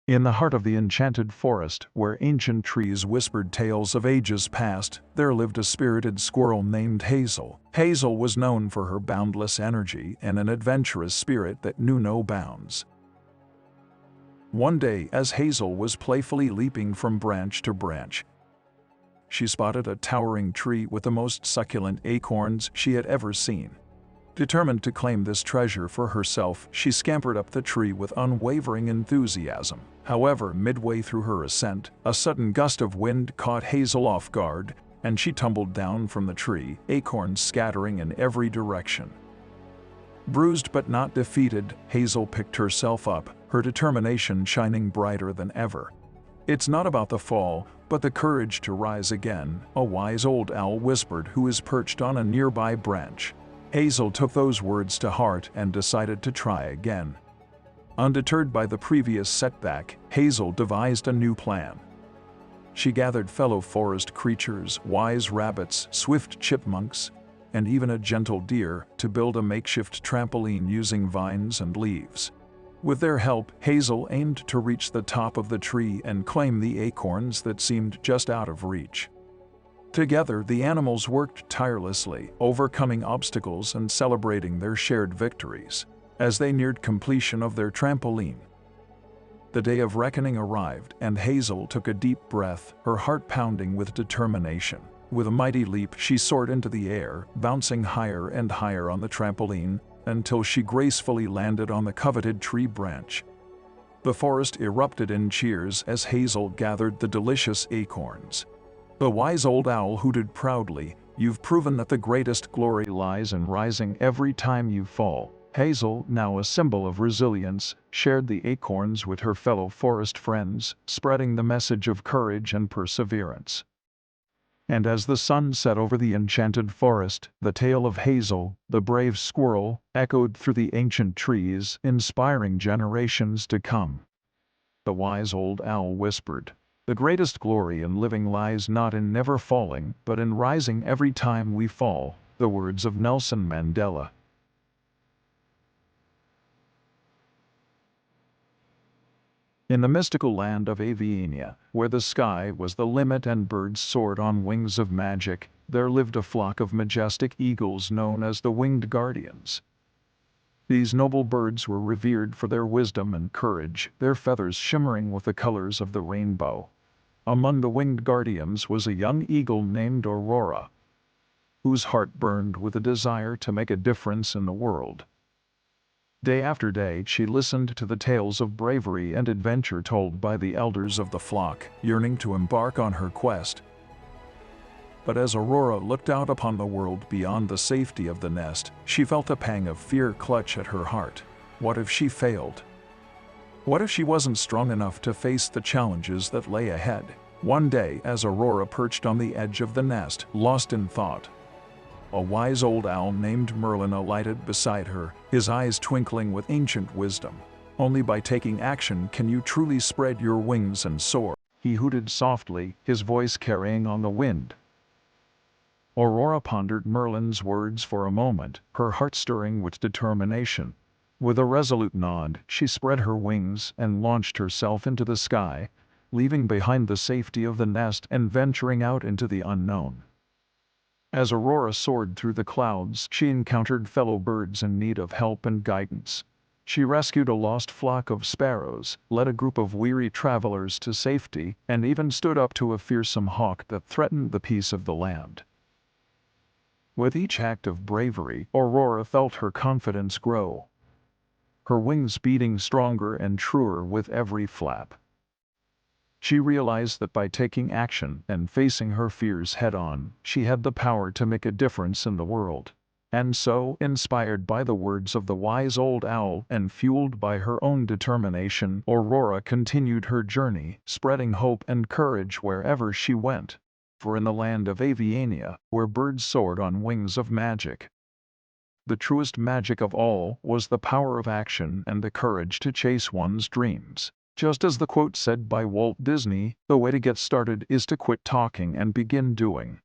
In the heart of the enchanted forest, where ancient trees whispered tales of ages past, there lived a spirited squirrel named Hazel. Hazel was known for her boundless energy and an adventurous spirit that knew no bounds. One day, as Hazel was playfully leaping from branch to branch, she spotted a towering tree with the most succulent acorns she had ever seen. Determined to claim this treasure for herself, she scampered up the tree with unwavering enthusiasm. However, midway through her ascent, a sudden gust of wind caught Hazel off guard, and she tumbled down from the tree, acorns scattering in every direction. Bruised but not defeated, Hazel picked herself up, her determination shining brighter than ever. "It's not about the fall, but the courage to rise again," a wise old owl whispered, who was perched on a nearby branch. Hazel took those words to heart and decided to try again. Undeterred by the previous setback, Hazel devised a new plan. She gathered fellow forest creatures, wise rabbits, swift chipmunks, and even a gentle deer, to build a makeshift trampoline using vines and leaves. With their help, Hazel aimed to reach the top of the tree and claim the acorns that seemed just out of reach. Together, the animals worked tirelessly, overcoming obstacles and celebrating their shared victories. As they neared completion of their trampoline, the day of reckoning arrived, and Hazel took a deep breath, her heart pounding with determination. With a mighty leap, she soared into the air, bouncing higher and higher on the trampoline, until she gracefully landed on the coveted tree branch. The forest erupted in cheers as Hazel gathered the delicious acorns. The wise old owl hooted proudly, "You've proven that the greatest glory lies in rising every time you fall." Hazel, now a symbol of resilience, shared the acorns with her fellow forest friends, spreading the message of courage and perseverance. And as the sun set over the enchanted forest, the tale of Hazel, the brave squirrel, echoed through the ancient trees, inspiring generations to come. The wise old owl whispered, "The greatest glory in living lies not in never falling, but in rising every time we fall." The words of Nelson Mandela. In the mystical land of Aviania, where the sky was the limit and birds soared on wings of magic, there lived a flock of majestic eagles known as the winged guardians. These noble birds were revered for their wisdom and courage, their feathers shimmering with the colors of the rainbow. Among the winged guardians was a young eagle named Aurora, whose heart burned with a desire to make a difference in the world. Day after day, she listened to the tales of bravery and adventure told by the elders of the flock, yearning to embark on her quest. But as Aurora looked out upon the world beyond the safety of the nest, she felt a pang of fear clutch at her heart. What if she failed? What if she wasn't strong enough to face the challenges that lay ahead? One day, as Aurora perched on the edge of the nest, lost in thought, a wise old owl named Merlin alighted beside her, his eyes twinkling with ancient wisdom. "Only by taking action can you truly spread your wings and soar," he hooted softly, his voice carrying on the wind. Aurora pondered Merlin's words for a moment, her heart stirring with determination. With a resolute nod, she spread her wings and launched herself into the sky, leaving behind the safety of the nest and venturing out into the unknown. As Aurora soared through the clouds, she encountered fellow birds in need of help and guidance. She rescued a lost flock of sparrows, led a group of weary travelers to safety, and even stood up to a fearsome hawk that threatened the peace of the land. With each act of bravery, Aurora felt her confidence grow, her wings beating stronger and truer with every flap. She realized that by taking action and facing her fears head-on, she had the power to make a difference in the world. And so, inspired by the words of the wise old owl and fueled by her own determination, Aurora continued her journey, spreading hope and courage wherever she went. For in the land of Aviania, where birds soared on wings of magic, the truest magic of all was the power of action and the courage to chase one's dreams. Just as the quote said by Walt Disney, "The way to get started is to quit talking and begin doing."